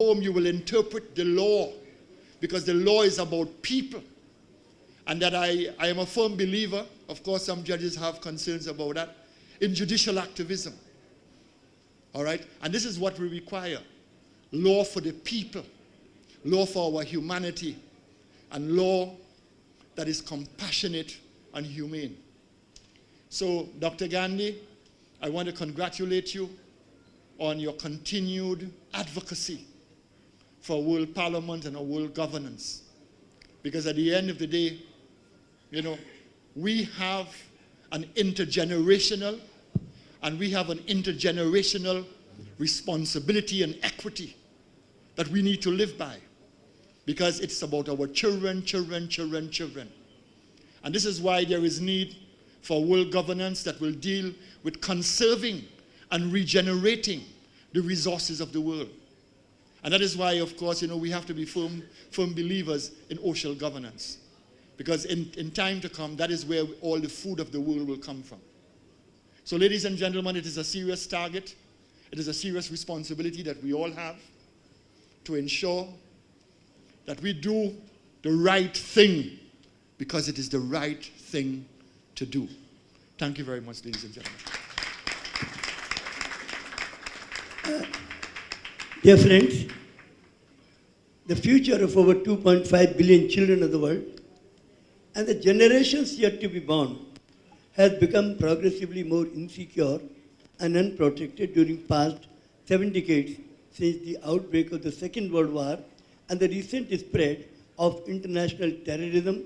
home you will interpret the law, because the law is about people. And that I am a firm believer, of course some judges have concerns about that, in judicial activism. All right? And this is what we require. Law for the people, law for our humanity, and law that is compassionate and humane. So, Dr. Gandhi, I want to congratulate you on your continued advocacy for world parliament and our world governance. Because at the end of the day, you know, we have an intergenerational responsibility and equity that we need to live by, because it's about our children. And this is why there is need for world governance that will deal with conserving and regenerating the resources of the world. And that is why, of course, you know, we have to be firm believers in ocean governance. Because in time to come, that is where all the food of the world will come from. So, ladies and gentlemen, it is a serious target. It is a serious responsibility that we all have to ensure that we do the right thing, because it is the right thing to do. Thank you very much, ladies and gentlemen. Dear friends, the future of over 2.5 billion children of the world and the generations yet to be born has become progressively more insecure and unprotected during past 7 decades since the outbreak of the Second World War and the recent spread of international terrorism,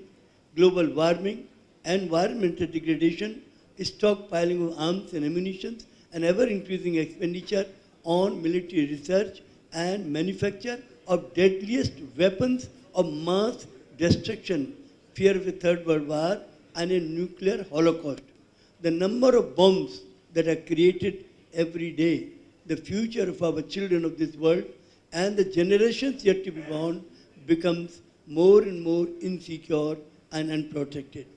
global warming, environmental degradation, stockpiling of arms and ammunition, and ever-increasing expenditure on military research and manufacture of deadliest weapons of mass destruction, fear of a third world war and a nuclear holocaust. The number of bombs that are created every day, the future of our children of this world and the generations yet to be born becomes more and more insecure and unprotected.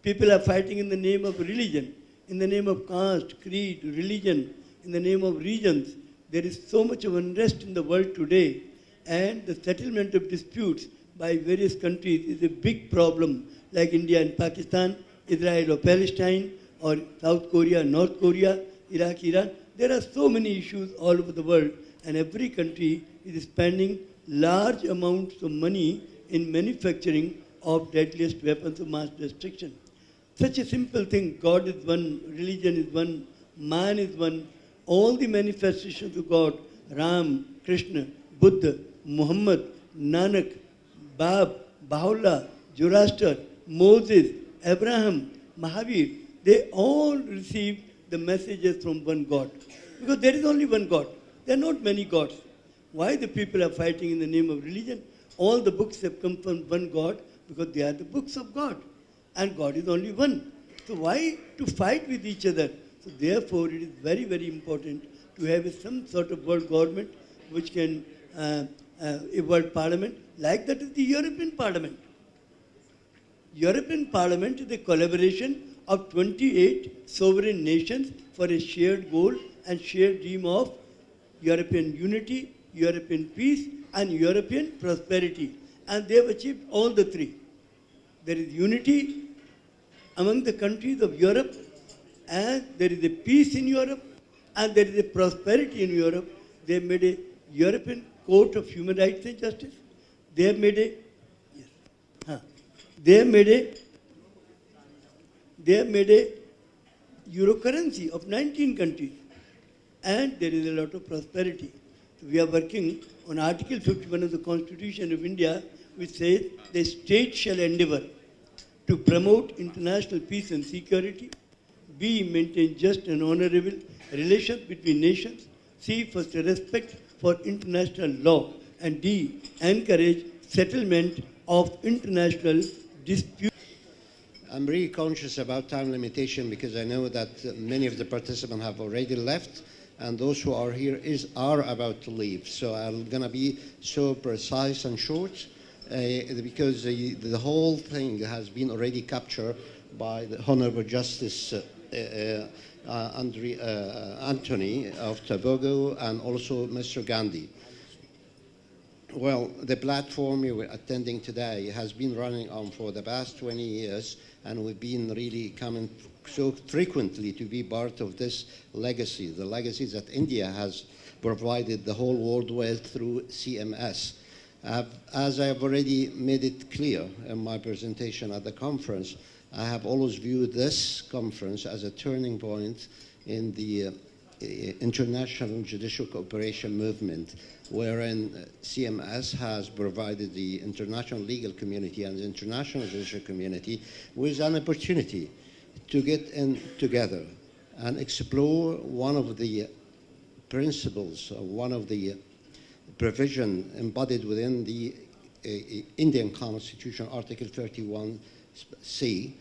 People are fighting in the name of religion, in the name of caste, creed, religion, in the name of regions. There is so much of unrest in the world today, and the settlement of disputes by various countries is a big problem, like India and Pakistan, Israel or Palestine, or South Korea, North Korea, Iraq, Iran. There are so many issues all over the world, and every country is spending large amounts of money in manufacturing of deadliest weapons of mass destruction. Such a simple thing, God is one, religion is one, man is one. All the manifestations of God, Ram, Krishna, Buddha, Muhammad, Nanak, Bab, Baha'u'llah, Zoroaster, Moses, Abraham, Mahavir, they all received the messages from one God. Because there is only one God. There are not many gods. Why the people are fighting in the name of religion? All the books have come from one God because they are the books of God. And God is only one. So why to fight with each other? So therefore, it is very, very important to have some sort of world government which can, a world parliament, like that is the European Parliament. European Parliament is a collaboration of 28 sovereign nations for a shared goal and shared dream of European unity, European peace, and European prosperity. And they have achieved all the three. There is unity among the countries of Europe, and there is a peace in Europe, and there is a prosperity in Europe. They have made a European Court of Human Rights and Justice. They have made a, they have made a euro currency of 19 countries, and there is a lot of prosperity. So we are working on Article 51 of the Constitution of India, which says the state shall endeavor to promote international peace and security, B, maintain just and honorable relations between nations, C, foster respect for international law, and D, encourage settlement of international disputes. I'm really conscious about time limitation because I know that many of the participants have already left, and those who are here are about to leave. So I'm going to be so precise and short because the whole thing has been already captured by the Honorable Justice Anthony of Tobago and also Mr. Gandhi. Well, the platform you were attending today has been running on for the past 20 years, and we've been really coming so frequently to be part of this legacy, the legacy that India has provided the whole world with through CMS. As I have already made it clear in my presentation at the conference, I have always viewed this conference as a turning point in the international judicial cooperation movement, wherein CMS has provided the international legal community and the international judicial community with an opportunity to get in together and explore one of the principles, one of the provision embodied within the Indian Constitution, Article 31C,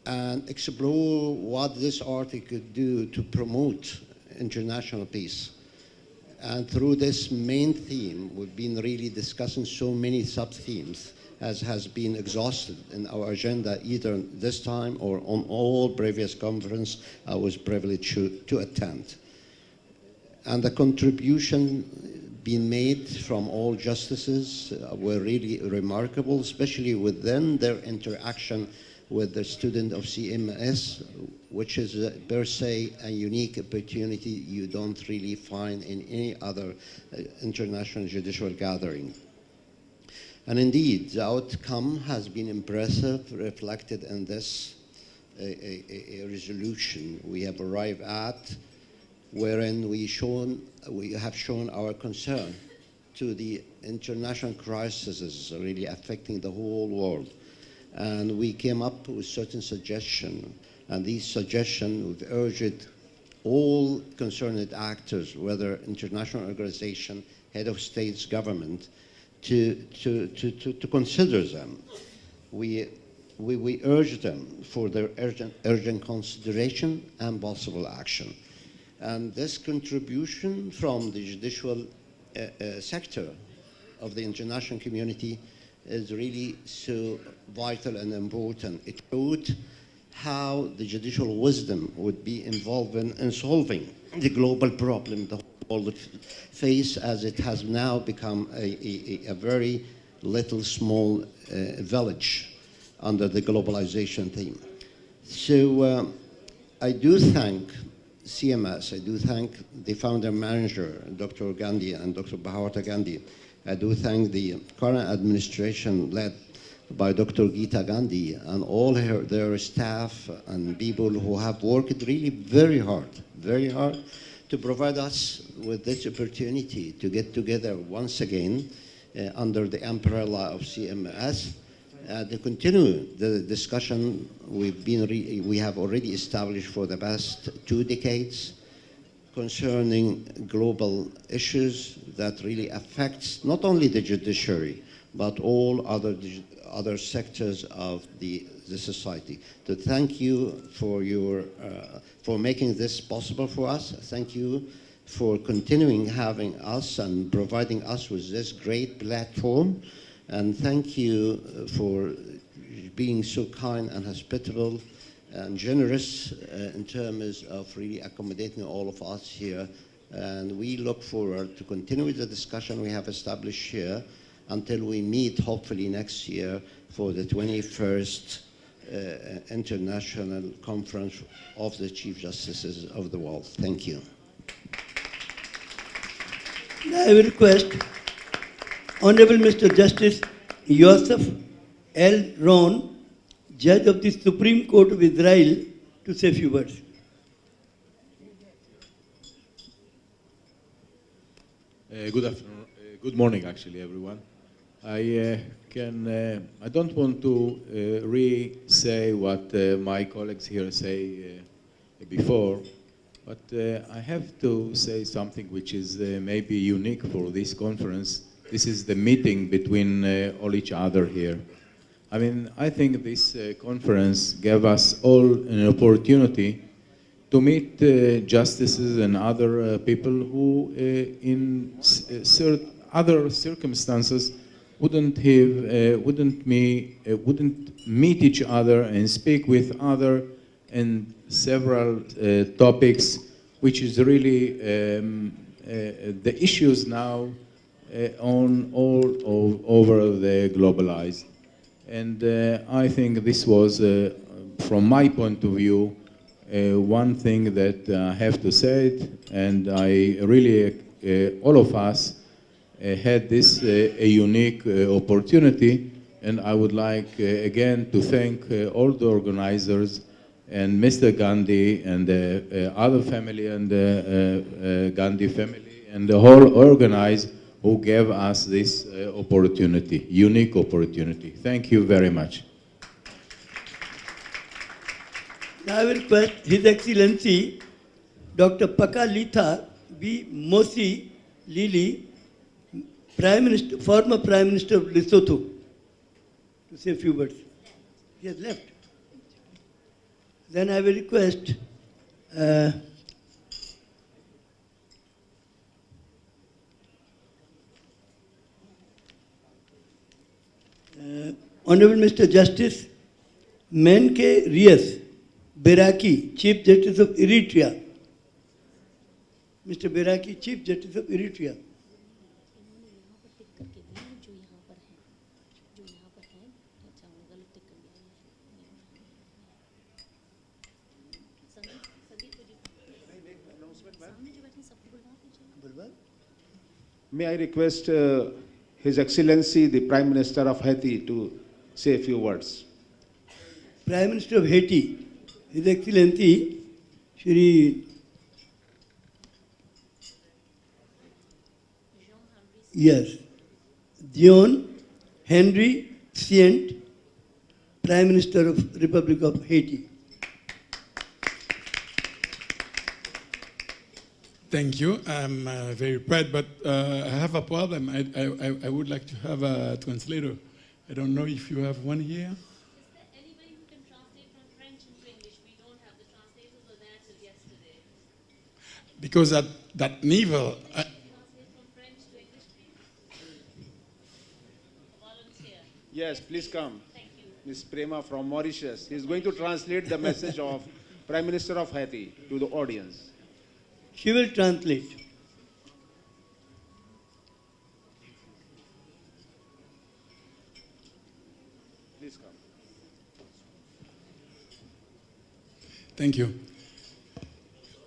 and explore what this article could do to promote international peace. And through this main theme, we've been really discussing so many sub-themes, as has been exhausted in our agenda either this time or on all previous conferences I was privileged to attend. And the contribution being made from all justices were really remarkable, especially within their interaction with the student of CMS, which is per se a unique opportunity you don't really find in any other international judicial gathering. And indeed, the outcome has been impressive, reflected in this a resolution we have arrived at, wherein we have shown our concern to the international crises really affecting the whole world. And we came up with certain suggestions, and these suggestions we've urged all concerned actors, whether international organization, head of states, government, to consider them. We urge them for their urgent consideration and possible action. And this contribution from the judicial sector of the international community is really so vital and important. It showed how the judicial wisdom would be involved in solving the global problem the whole world face, as it has now become a very little small village under the globalization theme. So I do thank CMS, I do thank the founder manager, Dr. Gandhi and Dr. Bhawata Gandhi. I do thank the current administration led by Dr. Geeta Gandhi and all their staff and people who have worked really very hard to provide us with this opportunity to get together once again under the umbrella of CMS to continue the discussion we have already established for the past 2 decades concerning global issues that really affects not only the judiciary, but all other sectors of the society. To thank you for making this possible for us. Thank you for continuing having us and providing us with this great platform. And thank you for being so kind and hospitable and generous in terms of really accommodating all of us here. And we look forward to continue the discussion we have established here until we meet hopefully next year for the 21st International Conference of the Chief Justices of the World. Thank you. I will request Honorable Mr. Justice Yosef L. Ron, Judge of the Supreme Court of Israel, to say a few words. Good afternoon. Good morning, actually, everyone. I don't want to re-say what my colleagues here say before, but I have to say something which is maybe unique for this conference. This is the meeting between all each other here. I mean, I think this conference gave us all an opportunity to meet justices and other people who in other circumstances wouldn't meet each other and speak with other and several topics, which is really the issues now on over the globalized. And I think this was, from my point of view, one thing that I have to say it, and I really, all of us had this a unique opportunity, and I would like again to thank all the organizers and Mr. Gandhi and the other family and the Gandhi family and the whole organizers who gave us this opportunity, unique opportunity. Thank you very much. Now I will request His Excellency Dr. Pakalitha B. Mosi Lili, Prime Minister, former Prime Minister of Lesotho, to say a few words. He has left. Then I will request Honorable Mr. Justice Menke Rias Beraki, Chief Justice of Eritrea. Mr. Beraki, Chief Justice of Eritrea. May I request His Excellency, the Prime Minister of Haiti, to say a few words. Prime Minister of Haiti, His Excellency Shri John Henry Sient, Prime Minister of Republic of Haiti. Thank you. I'm very proud, but I have a problem. I would like to have a translator. I don't know if you have one here. Is there anybody who can translate from French into English? We don't have the translators were there till yesterday. Because at that level, Translate from French to English, please. A volunteer. Yes, please come. Thank you. Ms. Prema from Mauritius. He is going to translate the message of Prime Minister of Haiti to the audience. She will translate. Please come. thank you.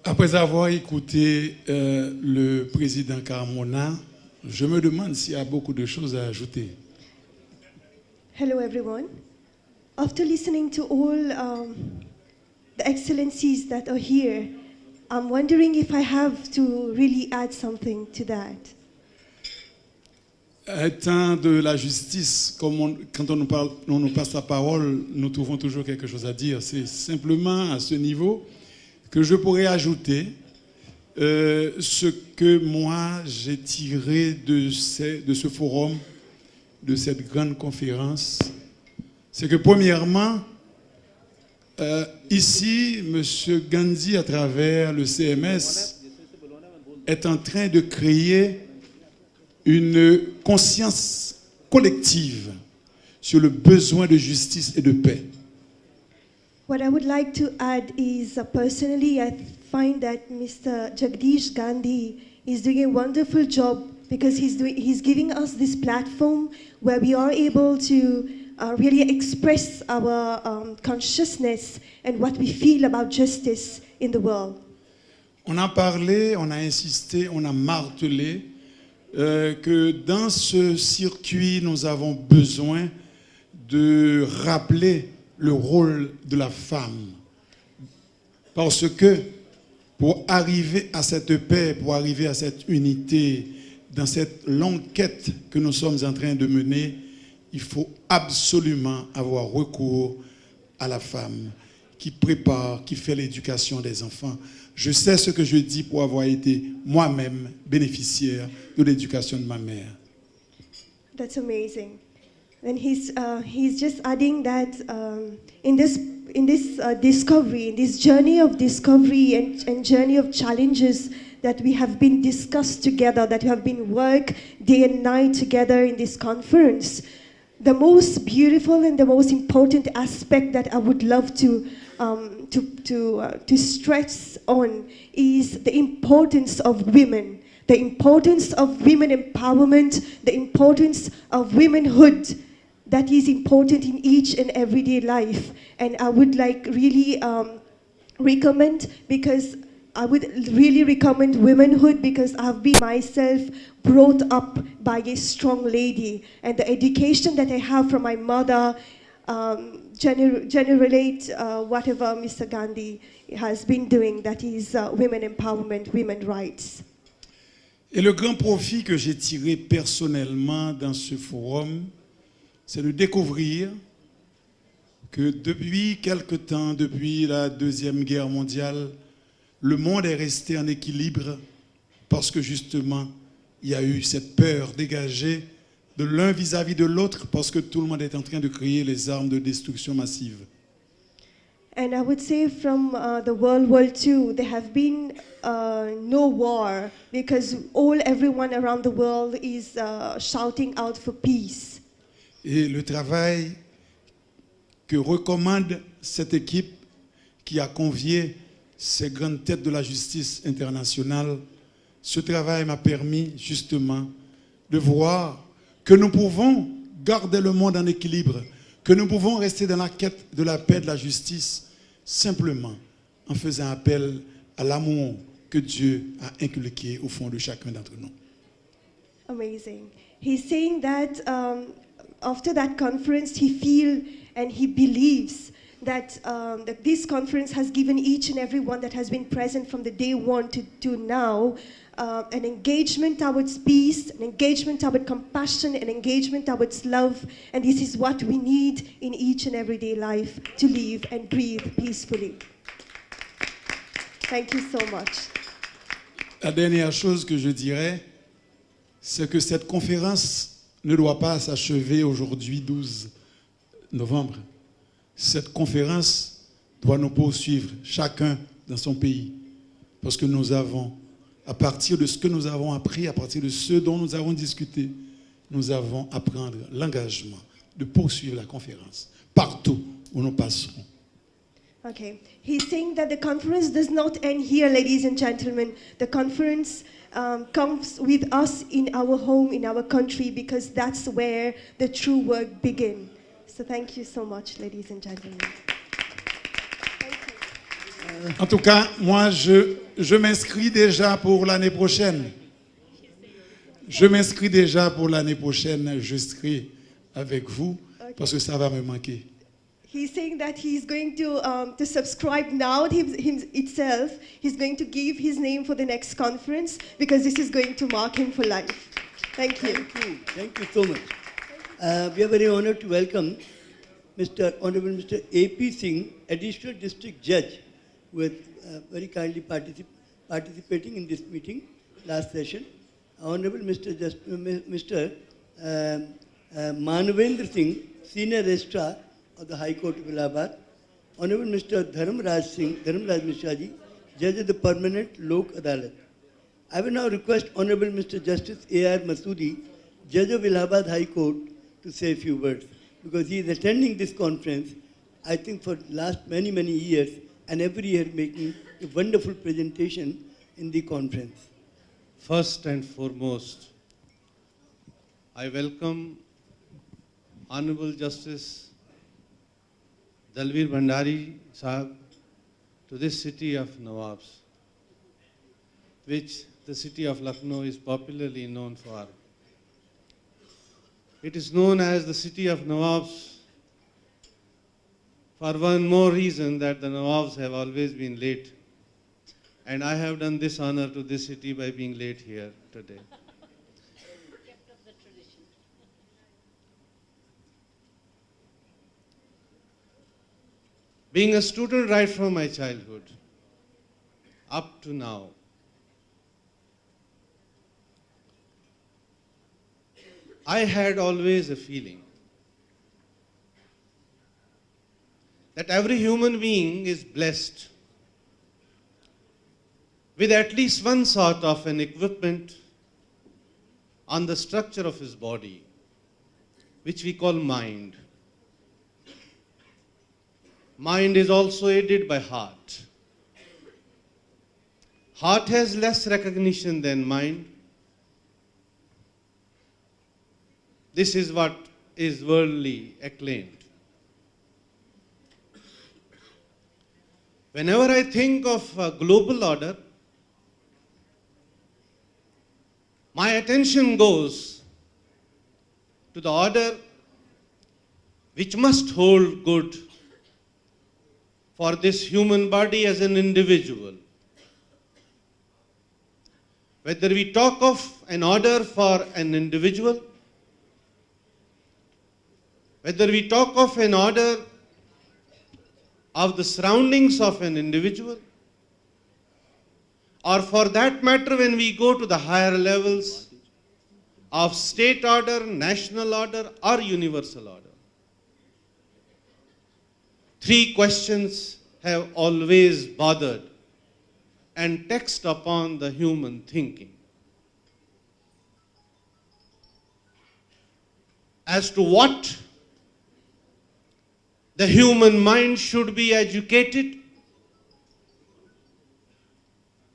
Après avoir écouté le président Carmona, je me demande s'il y a beaucoup de choses à ajouter. Hello, everyone. After listening to all the excellencies that are here, I'm wondering if I have to really add something to that. Étant de la justice, quand on nous passe la parole, nous trouvons toujours quelque chose à dire. C'est simplement à ce niveau que je pourrais ajouter ce que moi j'ai tiré de ce forum, de cette grande conférence. C'est que premièrement, ici, M. Gandhi, à travers le CMS, est en train de créer une conscience collective sur le besoin de justice et de paix. What I would like to add is, personally, I find that Mr. Jagdish Gandhi is doing a wonderful job because he's giving us this platform where we are able to really express our consciousness and what we feel about justice in the world. On a parlé, on a insisté, on a martelé que dans ce circuit, nous avons besoin de rappeler le rôle de la femme. Parce que pour arriver à cette paix, pour arriver à cette unité, dans cette longue quête que nous sommes en train de mener, il faut absolument avoir recours à la femme qui prépare, qui fait l'éducation des enfants. Je sais ce que je dis pour avoir été moi-même bénéficiaire de l'éducation de ma mère. That's amazing. And he's just adding that in this discovery, in this journey of discovery and journey of challenges that we have been discussed together, that we have been work day and night together in this conference, the most beautiful and the most important aspect that I would love to stress on is the importance of women. the importance of women empowerment, the importance of womanhood that is important in each and everyday life. And I would like really recommend, because I would really recommend womanhood, because I've been myself brought up by a strong lady, and the education that I have from my mother generate whatever Mr. Gandhi has been doing, that is women empowerment, women rights. Et le grand profit que j'ai tiré personnellement dans ce forum, c'est de découvrir que depuis quelque temps, depuis la Deuxième Guerre mondiale, le monde est resté en équilibre parce que justement, il y a eu cette peur dégagée de l'un vis-à-vis de l'autre parce que tout le monde est en train de créer les armes de destruction massive. And I would say from the World War II, there have been no war, because everyone around the world is shouting out for peace. Et le travail que recommande cette équipe qui a convié ces grandes têtes de la justice internationale, ce travail m'a permis justement de voir que nous pouvons garder le monde en équilibre, que nous pouvons rester dans la quête de la paix, de la justice, simplement en faisant appel à l'amour que Dieu a inculqué au fond de chacun d'entre nous. Amazing. He's saying that after that conference, he feels and he believes that, that this conference has given each and every one that has been present from the day one to now an engagement towards peace, an engagement towards compassion, an engagement towards love. And this is what we need in each and everyday life to live and breathe peacefully. Thank you so much. La dernière chose que je dirais, c'est que cette conférence ne doit pas s'achever aujourd'hui, 12 novembre. Cette conférence doit nous poursuivre, chacun dans son pays. Parce que nous avons, à partir de ce que nous avons appris, à partir de ce dont nous avons discuté, nous avons à prendre l'engagement de poursuivre la conférence partout où nous passerons. Okay. He's saying that the conference does not end here, ladies and gentlemen. The conference comes with us in our home, in our country, because that's where the true work begins. So thank you so much, ladies and gentlemen. En tout cas, moi, je m'inscris déjà pour l'année prochaine. Je m'inscris déjà pour l'année prochaine. Je serai avec vous parce que ça va me manquer. He's saying that he's going to subscribe now itself. He's going to give his name for the next conference because this is going to mark him for life. Thank you. Thank you so much. We are very honored to welcome Honorable Mr. A.P. Singh, Additional District Judge, who was very kindly participating in this meeting last session. Honorable Mr. Manavendra Singh, Senior Registrar of the High Court of Allahabad. Honorable Mr. Dharamraj Mishra ji, Judge of the Permanent Lok Adalat. I will now request Honorable Mr. Justice A.R. Masoodi, Judge of Allahabad High Court, to say a few words, because he is attending this conference, I think, for the last many years, and every year making a wonderful presentation in the conference. First and foremost, I welcome Honorable Justice Dalveer Bhandari Sahab to this city of Nawabs, which the city of Lucknow is popularly known for. It is known as the city of Nawabs for one more reason, that the Nawabs have always been late. And I have done this honor to this city by being late here today. Kept up the tradition. Being a student right from my childhood up to now, I had always a feeling that every human being is blessed with at least one sort of an equipment on the structure of his body, which we call mind. Mind is also aided by heart. Heart has less recognition than mind, This is what is worldly acclaimed. Whenever I think of a global order, my attention goes to the order which must hold good for this human body as an individual. Whether we talk of an order for an individual, whether we talk of an order of the surroundings of an individual, or for that matter when we go to the higher levels of state order, national order, or universal order. Three questions have always bothered and taxed upon the human thinking. As to what the human mind should be educated,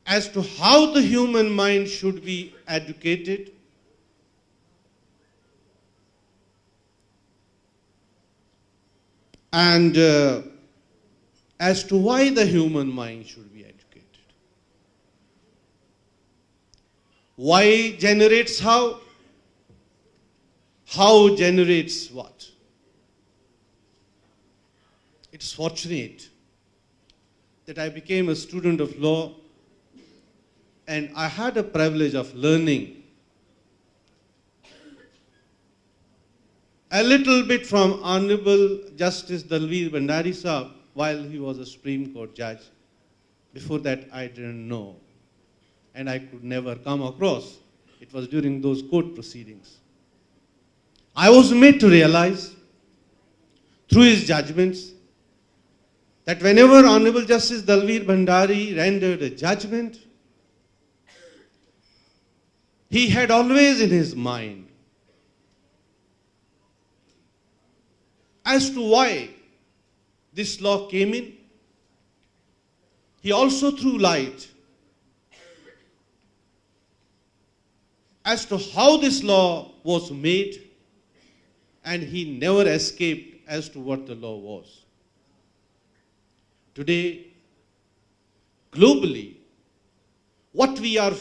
as to how the human mind should be educated, and as to why the human mind should be educated. Why generates how generates what. It's fortunate that I became a student of law and I had a privilege of learning a little bit from Honorable Justice Dalveer Bhandari Sahab while he was a Supreme Court judge. Before that, I didn't know, and I could never come across. It was during those court proceedings. I was made to realize through his judgments that whenever Honorable Justice Dalveer Bhandari rendered a judgment, he had always in his mind as to why this law came in. He also threw light as to how this law was made, and he never escaped as to what the law was. Today, globally, what we are